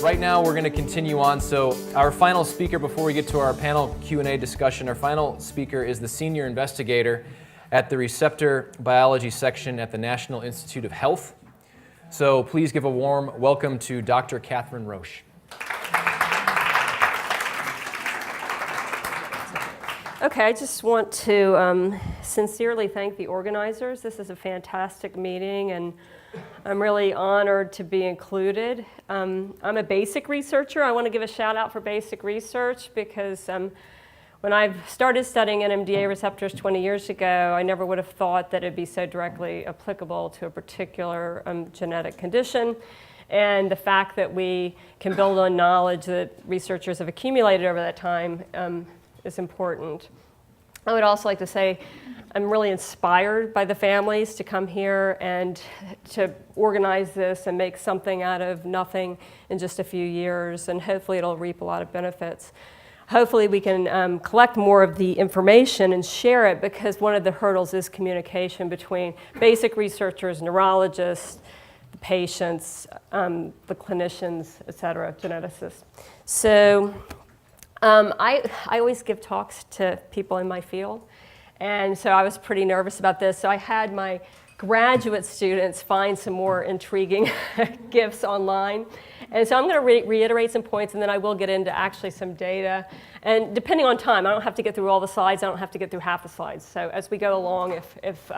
right now we're going to continue on. So our final speaker before we get to our panel Q&A discussion, our final speaker is the senior investigator at the receptor biology section at the National Institute of Health. So please give a warm welcome to Dr. Katherine Roche. Okay, I just want to sincerely thank the organizers. This is a fantastic meeting, and I'm really honored to be included. I'm a basic researcher. I want to give a shout out for basic research because when I started studying NMDA receptors 20 years ago, I never would have thought that it'd be so directly applicable to a particular genetic condition. And the fact that we can build on knowledge that researchers have accumulated over that time is important. I would also like to say I'm really inspired by the families to come here and to organize this and make something out of nothing in just a few years, and hopefully it'll reap a lot of benefits. Hopefully we can collect more of the information and share it, because one of the hurdles is communication between basic researchers, neurologists, the patients, the clinicians, et cetera, geneticists. So I always give talks to people in my field, and so I was pretty nervous about this. So I had my graduate students find some more intriguing gifts online. And so I'm going to reiterate some points, and then I will get into actually some data. And depending on time, I don't have to get through all the slides. I don't have to get through half the slides. So as we go along, if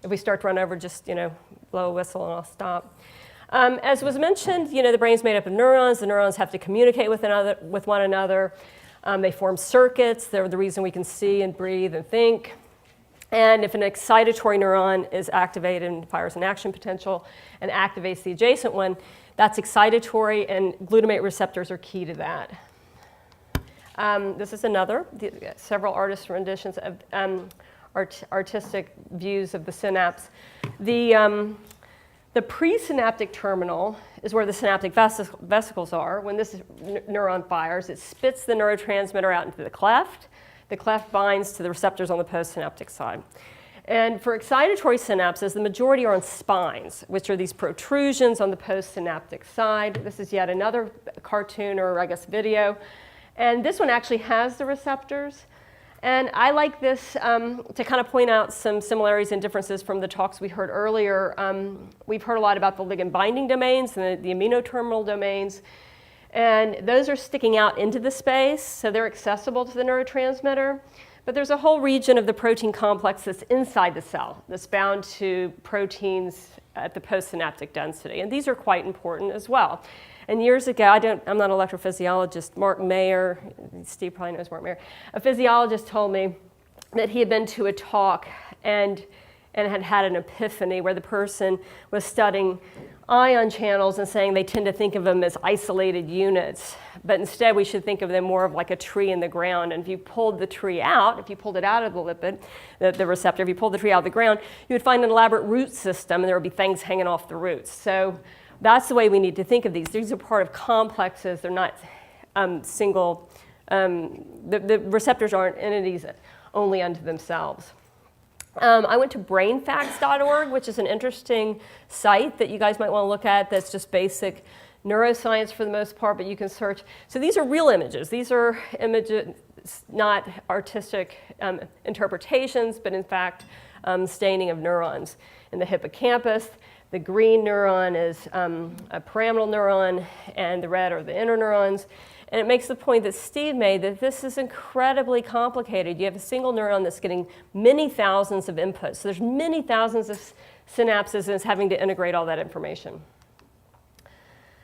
we start to run over, just blow a whistle and I'll stop. As was mentioned, the brain's made up of neurons. The neurons have to communicate with one another. They form circuits. They're the reason we can see and breathe and think. And if an excitatory neuron is activated and fires an action potential and activates the adjacent one, that's excitatory, and glutamate receptors are key to that. This is several artist renditions of artistic views of the synapse. The presynaptic terminal is where the synaptic vesicles are. When this neuron fires, it spits the neurotransmitter out into the cleft. The cleft binds to the receptors on the postsynaptic side. And for excitatory synapses, the majority are on spines, which are these protrusions on the postsynaptic side. This is yet another cartoon, or I guess video. And this one actually has the receptors. And I like this to kind of point out some similarities and differences from the talks we heard earlier. We've heard a lot about the ligand binding domains and the amino-terminal domains. And those are sticking out into the space, so they're accessible to the neurotransmitter. But there's a whole region of the protein complex that's inside the cell that's bound to proteins at the postsynaptic density. And these are quite important as well. And years ago, I'm not an electrophysiologist, Mark Mayer, Steve probably knows Mark Mayer, a physiologist told me that he had been to a talk and had an epiphany where the person was studying ion channels and saying they tend to think of them as isolated units, but instead we should think of them more of like a tree in the ground. And if you pulled the tree out, if you pulled it out of the lipid, the receptor, if you pulled the tree out of the ground, you would find an elaborate root system, and there would be things hanging off the roots. So that's the way we need to think of these. These are part of complexes. They're not single. The receptors aren't entities only unto themselves. I went to brainfacts.org, which is an interesting site that you guys might want to look at. That's just basic neuroscience for the most part, but you can search. So these are real images. These are images, not artistic interpretations, but in fact staining of neurons. In the hippocampus, the green neuron is a pyramidal neuron, and the red are the interneurons. And it makes the point that Steve made that this is incredibly complicated. You have a single neuron that's getting many thousands of inputs. So there's many thousands of synapses, and it's having to integrate all that information.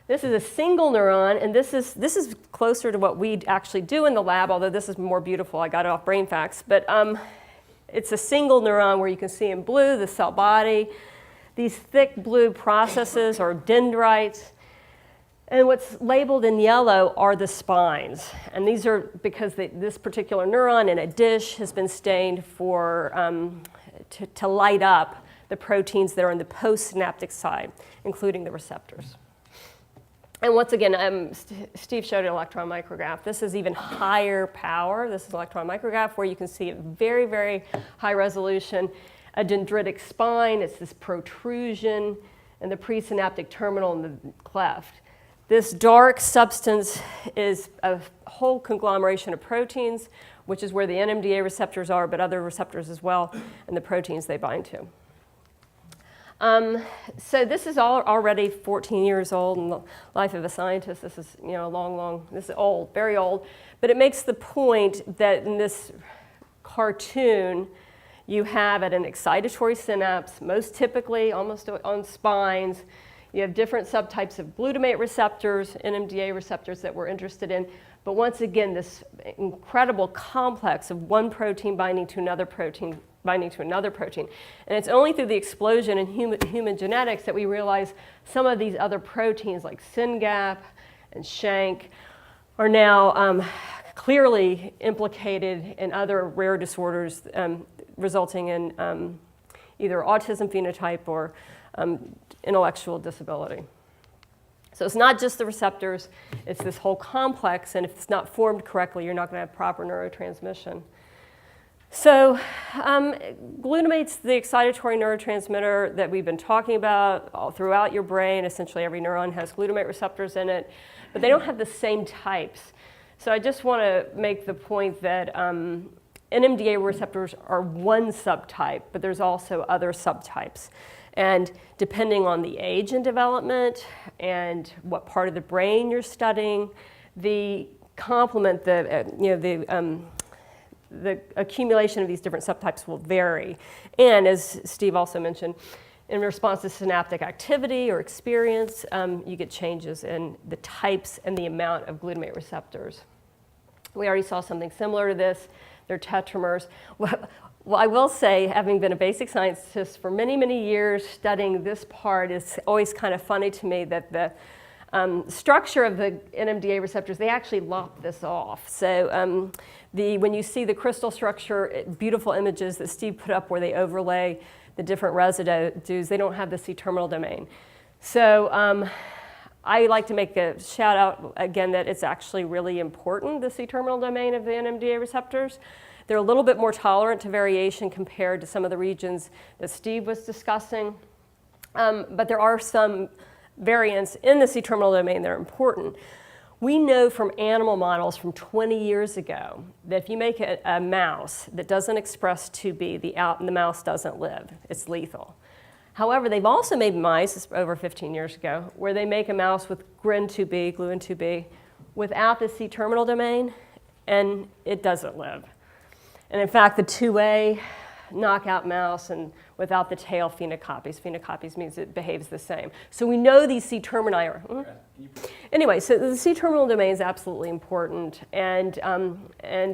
This is a single neuron, and this is closer to what we actually do in the lab, although this is more beautiful. I got it off BrainFacts. But it's a single neuron where you can see in blue the cell body. These thick blue processes are dendrites. And what's labeled in yellow are the spines. And these are because this particular neuron in a dish has been stained to light up the proteins that are on the postsynaptic side, including the receptors. And once again, Steve showed an electron micrograph. This is even higher power. This is an electron micrograph where you can see at very, very high resolution a dendritic spine. It's this protrusion and the presynaptic terminal in the cleft. This dark substance is a whole conglomeration of proteins, which is where the NMDA receptors are, but other receptors as well, and the proteins they bind to. So this is already 14 years old in the life of a scientist. This is, this is old, very old. But it makes the point that in this cartoon, you have at an excitatory synapse, most typically almost on spines, you have different subtypes of glutamate receptors, NMDA receptors that we're interested in. But once again, this incredible complex of one protein binding to another protein, binding to another protein. And it's only through the explosion in human genetics that we realize some of these other proteins like SYNGAP and SHANK are now clearly implicated in other rare disorders resulting in either autism phenotype or intellectual disability. So it's not just the receptors, it's this whole complex, and if it's not formed correctly, you're not going to have proper neurotransmission. So glutamate's the excitatory neurotransmitter that we've been talking about all throughout your brain. Essentially every neuron has glutamate receptors in it, but they don't have the same types. So I just want to make the point that NMDA receptors are one subtype, but there's also other subtypes. And depending on the age and development and what part of the brain you're studying, the complement, the accumulation of these different subtypes will vary. And as Steve also mentioned, in response to synaptic activity or experience, you get changes in the types and the amount of glutamate receptors. We already saw something similar to this. They're tetramers. Well, I will say, having been a basic scientist for many, many years, studying this part is always kind of funny to me that the structure of the NMDA receptors, they actually lop this off. So when you see the crystal structure, beautiful images that Steve put up where they overlay the different residues, they don't have the C-terminal domain. So I like to make a shout out again that it's actually really important, the C-terminal domain of the NMDA receptors. They're a little bit more tolerant to variation compared to some of the regions that Steve was discussing. But there are some variants in the C-terminal domain that are important. We know from animal models from 20 years ago that if you make a mouse that doesn't express 2B, the mouse doesn't live. It's lethal. However, they've also made mice, over 15 years ago, where they make a mouse with GRIN2B, GLUN2B, without the C-terminal domain, and it doesn't live. And in fact, the 2A knockout mouse and without the tail phenocopies. Phenocopies means it behaves the same. So we know these C-termini are. Anyway, so the C-terminal domain is absolutely important. And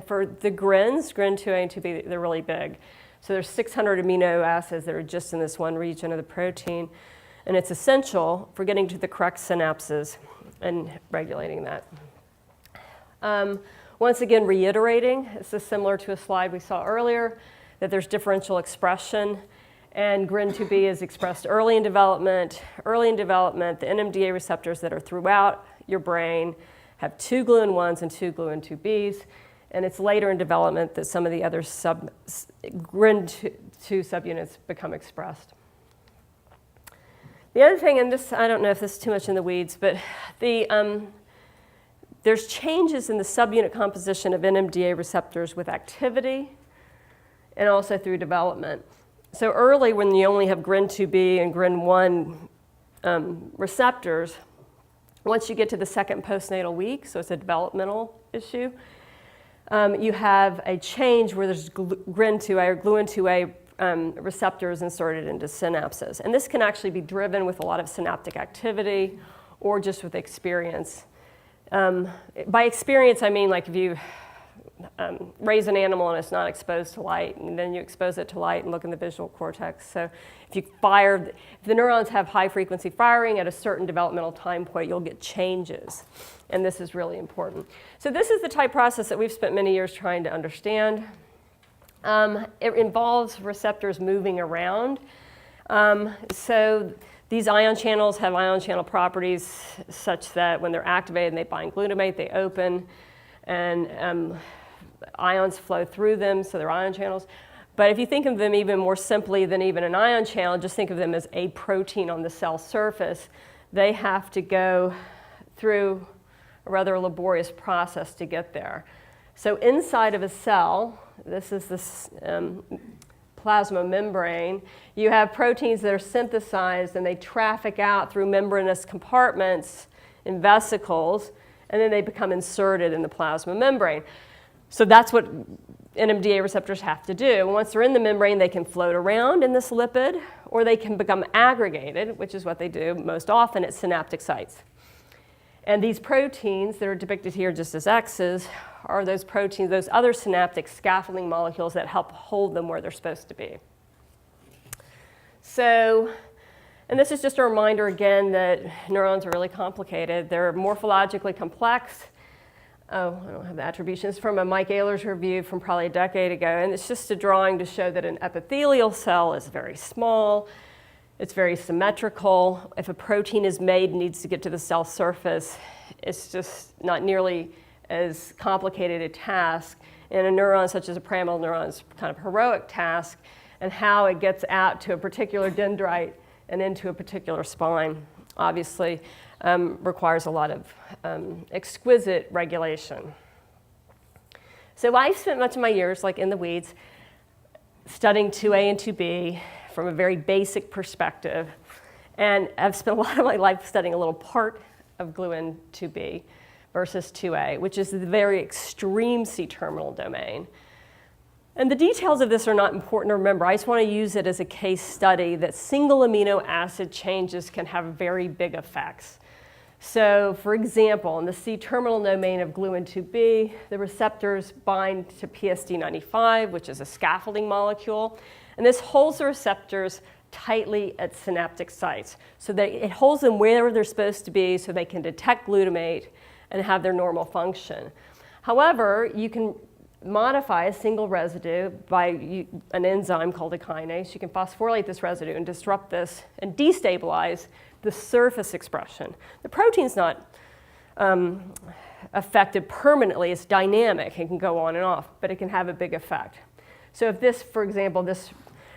for the GRINs, GRIN2A and 2B, they're really big. So there's 600 amino acids that are just in this one region of the protein. And it's essential for getting to the correct synapses and regulating that. Once again, reiterating, this is similar to a slide we saw earlier, that there's differential expression, and GRIN2B is expressed early in development. Early in development, the NMDA receptors that are throughout your brain have 2 GLUN1s and 2 GLUN2Bs, and it's later in development that some of the other GRIN2 subunits become expressed. The other thing, and this, I don't know if this is too much in the weeds, but there's changes in the subunit composition of NMDA receptors with activity and also through development. So early, when you only have GRIN2B and GRIN1 receptors, once you get to the second postnatal week, so it's a developmental issue, you have a change where there's GRIN2A or GLUN2A receptors inserted into synapses. And this can actually be driven with a lot of synaptic activity or just with experience. By experience, I mean like if you raise an animal and it's not exposed to light, and then you expose it to light and look in the visual cortex. So if the neurons have high frequency firing at a certain developmental time point, you'll get changes. And this is really important. So this is the type process that we've spent many years trying to understand. It involves receptors moving around. So these ion channels have ion channel properties such that when they're activated and they bind glutamate, they open, and ions flow through them, so they're ion channels. But if you think of them even more simply than even an ion channel, just think of them as a protein on the cell surface. They have to go through a rather laborious process to get there. So inside of a cell, this is this plasma membrane, you have proteins that are synthesized and they traffic out through membranous compartments in vesicles, and then they become inserted in the plasma membrane. So that's what NMDA receptors have to do. Once they're in the membrane, they can float around in this lipid, or they can become aggregated, which is what they do most often at synaptic sites. And these proteins that are depicted here just as X's are those proteins, those other synaptic scaffolding molecules that help hold them where they're supposed to be. So, and this is just a reminder again that neurons are really complicated. They're morphologically complex. Oh, I don't have the attributions from a Mike Ehlers review from probably a decade ago. And it's just a drawing to show that an epithelial cell is very small. It's very symmetrical. If a protein is made and needs to get to the cell surface, it's just not nearly as complicated a task. In a neuron such as a pyramidal neuron, it's kind of heroic task, and how it gets out to a particular dendrite and into a particular spine obviously requires a lot of exquisite regulation. So I spent much of my years, like in the weeds, studying 2A and 2B from a very basic perspective, and I've spent a lot of my life studying a little part of GLUN2B versus 2A, which is the very extreme C-terminal domain. And the details of this are not important to remember. I just want to use it as a case study that single amino acid changes can have very big effects. So, for example, in the C-terminal domain of GLUN2B, the receptors bind to PSD95, which is a scaffolding molecule, and this holds the receptors tightly at synaptic sites. So that it holds them where they're supposed to be so they can detect glutamate and have their normal function. However, you can modify a single residue by an enzyme called a kinase. You can phosphorylate this residue and disrupt this and destabilize the surface expression. The protein's not affected permanently. It's dynamic. It can go on and off, but it can have a big effect. So if this, for example, this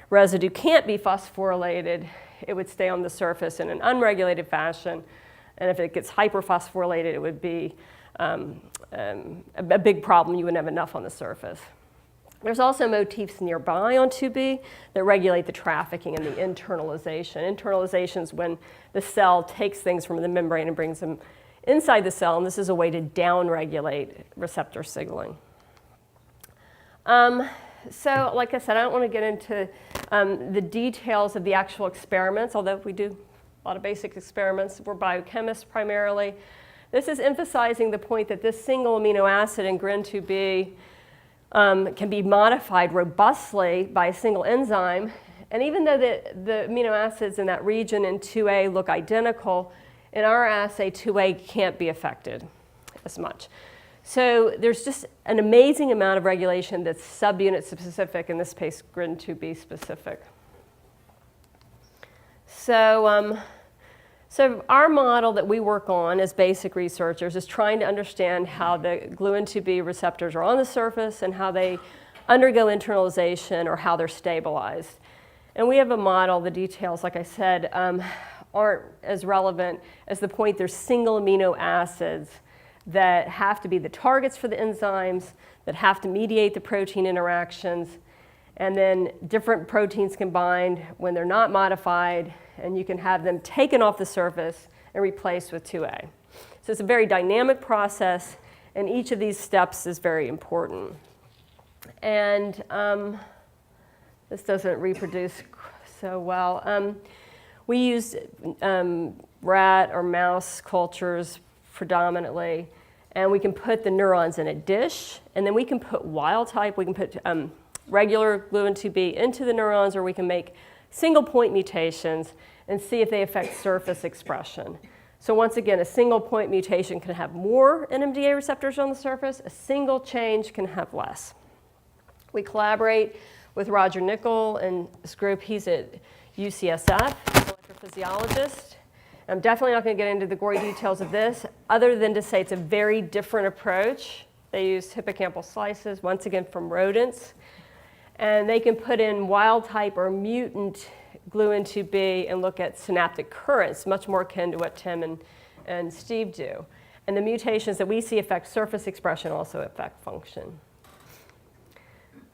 residue can't be phosphorylated, it would stay on the surface in an unregulated fashion. And if it gets hyperphosphorylated, it would be a big problem. You wouldn't have enough on the surface. There's also motifs nearby on 2B that regulate the trafficking and the internalization. Internalization is when the cell takes things from the membrane and brings them inside the cell, and this is a way to downregulate receptor signaling. So, like I said, I don't want to get into the details of the actual experiments, although we do a lot of basic experiments. We're biochemists primarily. This is emphasizing the point that this single amino acid in GRIN2B can be modified robustly by a single enzyme. And even though the amino acids in that region in 2A look identical, in our assay, 2A can't be affected as much. So there's just an amazing amount of regulation that's subunit specific, in this case, GRIN2B specific. So our model that we work on as basic researchers is trying to understand how the GLUN2B receptors are on the surface and how they undergo internalization or how they're stabilized. And we have a model. The details, like I said, aren't as relevant as the point there's single amino acids that have to be the targets for the enzymes, that have to mediate the protein interactions, and then different proteins combined when they're not modified, and you can have them taken off the surface and replaced with 2A. So it's a very dynamic process, and each of these steps is very important. And this doesn't reproduce so well. We use rat or mouse cultures predominantly, and we can put the neurons in a dish, and then we can put wild type, we can put regular GLUN2B into the neurons, or we can make single point mutations and see if they affect surface expression. So once again, a single point mutation can have more NMDA receptors on the surface, a single change can have less. We collaborate with Roger Nickel and this group. He's at UCSF, electrophysiologist. I'm definitely not going to get into the gory details of this, other than to say it's a very different approach. They use hippocampal slices, once again from rodents, and they can put in wild type or mutant GLUN2B and look at synaptic currents, much more akin to what Tim and and Steve do. And the mutations that we see affect surface expression also affect function.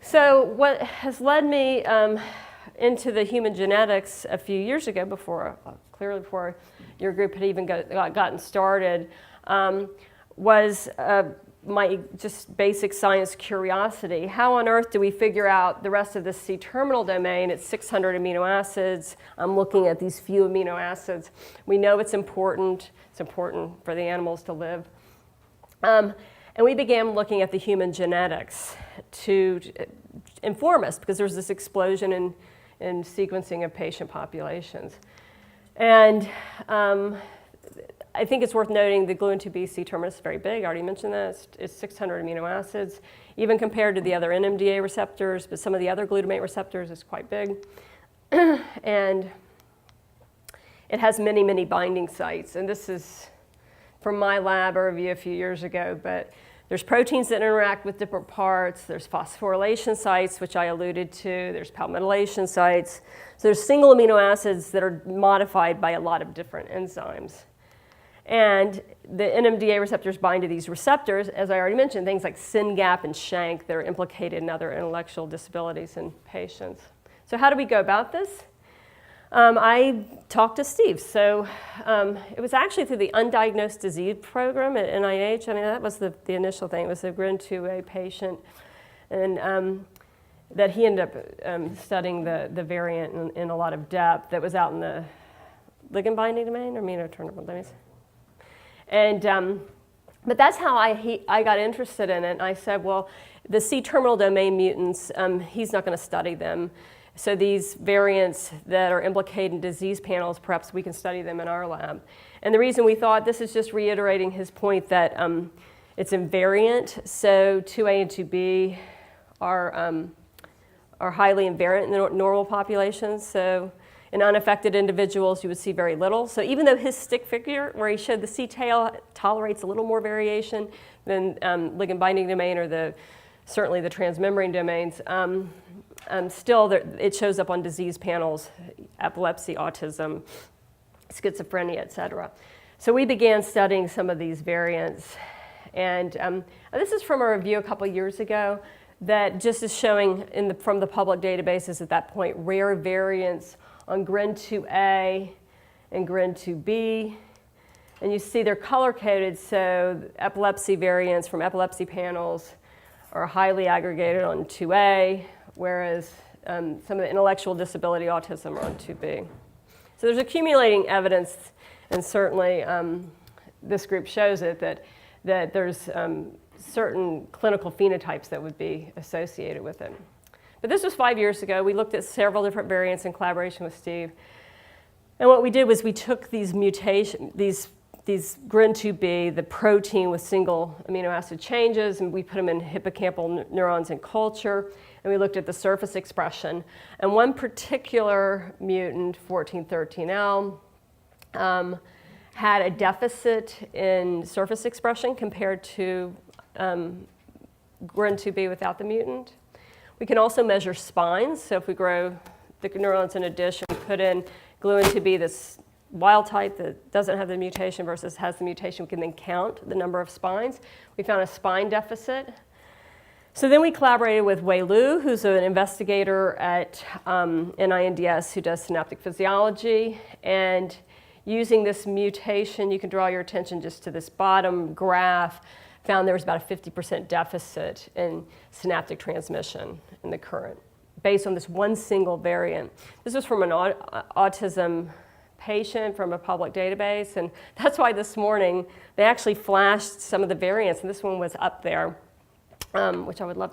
So what has led me into the human genetics a few years ago, clearly before your group had even gotten started, was my just basic science curiosity. How on earth do we figure out the rest of the C-terminal domain? It's 600 amino acids. I'm looking at these few amino acids. We know it's important. It's important for the animals to live. And we began looking at the human genetics to inform us, because there's this explosion in sequencing of patient populations. And I think it's worth noting the GRIN2B C-terminus is very big. I already mentioned that. It's 600 amino acids, even compared to the other NMDA receptors, but some of the other glutamate receptors is quite big. And it has many, many binding sites. And this is from my lab review a few years ago, but there's proteins that interact with different parts. There's phosphorylation sites, which I alluded to. There's palmitoylation sites. So there's single amino acids that are modified by a lot of different enzymes. And the NMDA receptors bind to these receptors, as I already mentioned, things like SYNGAP and SHANK that are implicated in other intellectual disabilities in patients. So how do we go about this? I talked to Steve. So it was actually through the Undiagnosed Disease Program at NIH. I mean, that was the initial thing. It was a GRIN2A patient. And that he ended up studying the variant in a lot of depth that was out in the ligand binding domain, or amino-terminal domains. And, but that's how I got interested in it. And I said, well, the C-terminal domain mutants, he's not going to study them. So these variants that are implicated in disease panels, perhaps we can study them in our lab. And the reason we thought, this is just reiterating his point that it's invariant. So 2A and 2B are highly invariant in the normal populations. So in unaffected individuals, you would see very little. So even though his stick figure, where he showed the C-tail tolerates a little more variation than ligand binding domain or certainly the transmembrane domains, still it shows up on disease panels, epilepsy, autism, schizophrenia, et cetera. So we began studying some of these variants. And this is from a review a couple years ago that just is showing from the public databases at that point rare variants on GRIN2A and GRIN2B. And you see they're color-coded, so epilepsy variants from epilepsy panels are highly aggregated on 2A, whereas some of the intellectual disability autism are on 2B. So there's accumulating evidence, and certainly this group shows it, that there's certain clinical phenotypes that would be associated with it. But this was 5 years ago. We looked at several different variants in collaboration with Steve. And what we did was we took these mutations, these GRIN2B, the protein with single amino acid changes, and we put them in hippocampal neurons in culture, and we looked at the surface expression. And one particular mutant, 1413L, had a deficit in surface expression compared to GRIN2B without the mutant. We can also measure spines. So if we grow the neurons in a dish and put in GRIN2B, this wild type that doesn't have the mutation versus has the mutation, we can then count the number of spines. We found a spine deficit. So then we collaborated with Wei Lu, who's an investigator at NINDS who does synaptic physiology. And using this mutation, you can draw your attention just to this bottom graph, found there was about a 50% deficit in synaptic transmission in the current, based on this one single variant. This was from an autism patient from a public database, and that's why this morning they actually flashed some of the variants, and this one was up there, which I would love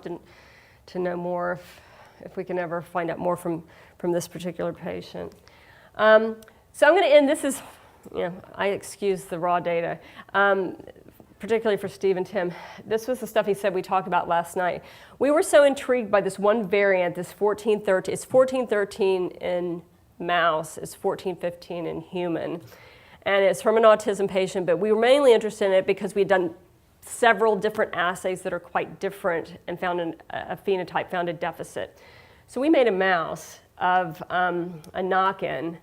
to know more if we can ever find out more from this particular patient. So I'm going to end. This is, I excuse the raw data, particularly for Steve and Tim. This was the stuff he said we talked about last night. We were so intrigued by this one variant, this 1413. It's 1413 in mouse, it's 1415 in human. And it's from an autism patient, but we were mainly interested in it because we had done several different assays that are quite different and found a phenotype, found a deficit. So we made a mouse of a knock-in.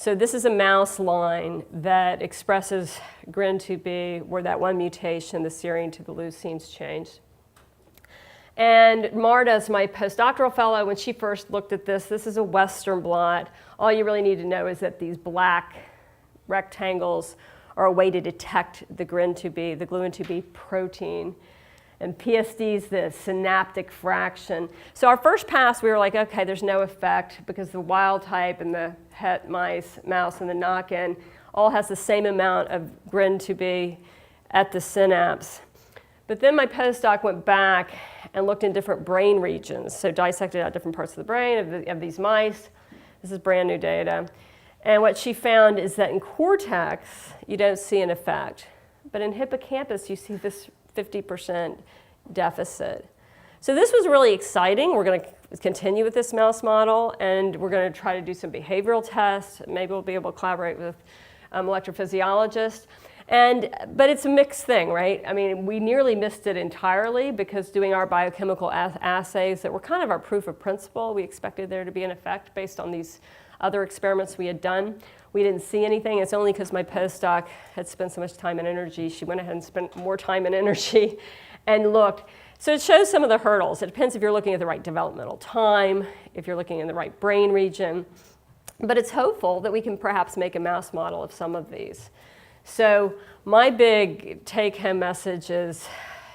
So this is a mouse line that expresses GRIN2B, where that one mutation, the serine to the leucines, changed. And Marta is my postdoctoral fellow. When she first looked at this is a Western blot. All you really need to know is that these black rectangles are a way to detect the GRIN2B, the gluin2B protein. And PSD is the synaptic fraction. So our first pass, we were like, okay, there's no effect because the wild type and the het mouse and the knock-in all has the same amount of GRIN2B at the synapse. But then my postdoc went back and looked in different brain regions, so dissected out different parts of the brain of these mice. This is brand new data. And what she found is that in cortex, you don't see an effect. But in hippocampus, you see this 50% deficit. So this was really exciting. We're going to continue with this mouse model, and we're going to try to do some behavioral tests. Maybe we'll be able to collaborate with electrophysiologists. But it's a mixed thing, right? I mean, we nearly missed it entirely because doing our biochemical assays that were kind of our proof of principle, we expected there to be an effect based on these other experiments we had done. We didn't see anything. It's only because my postdoc had spent so much time and energy. She went ahead and spent more time and energy and looked. So it shows some of the hurdles. It depends if you're looking at the right developmental time, if you're looking in the right brain region. But it's hopeful that we can perhaps make a mouse model of some of these. So my big take-home message is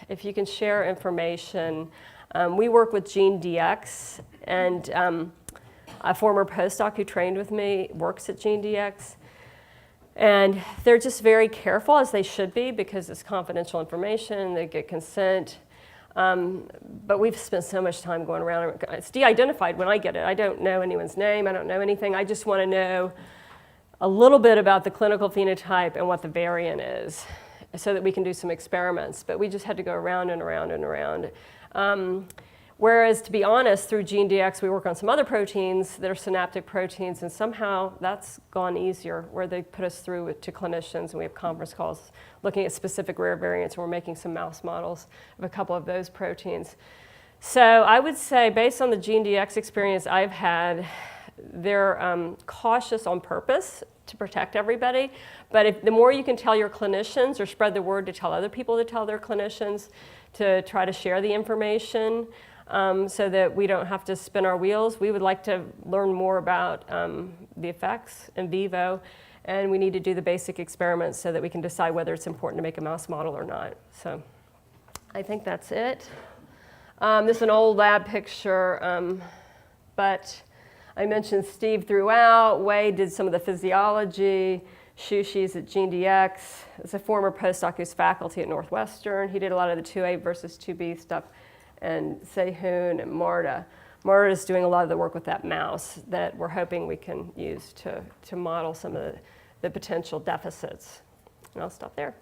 if you can share information. We work with GeneDx, and a former postdoc who trained with me works at GeneDx. And they're just very careful, as they should be, because it's confidential information. They get consent. But we've spent so much time going around. It's de-identified when I get it. I don't know anyone's name. I don't know anything. I just want to know a little bit about the clinical phenotype and what the variant is so that we can do some experiments. But we just had to go around and around and around. Whereas, to be honest, through GeneDx, we work on some other proteins that are synaptic proteins, and somehow that's gone easier, where they put us through to clinicians, and we have conference calls looking at specific rare variants, and we're making some mouse models of a couple of those proteins. So I would say, based on the GeneDx experience I've had, they're cautious on purpose to protect everybody. But the more you can tell your clinicians or spread the word to tell other people to tell their clinicians to try to share the information so that we don't have to spin our wheels. We would like to learn more about the effects in vivo, and we need to do the basic experiments so that we can decide whether it's important to make a mouse model or not. So I think that's it. This is an old lab picture, but I mentioned Steve throughout. Wei did some of the physiology. Shushi's at GeneDx. It's a former postdoc who's faculty at Northwestern. He did a lot of the 2A versus 2B stuff. And Sehun and Marta. Marta is doing a lot of the work with that mouse that we're hoping we can use to model some of the potential deficits. And I'll stop there.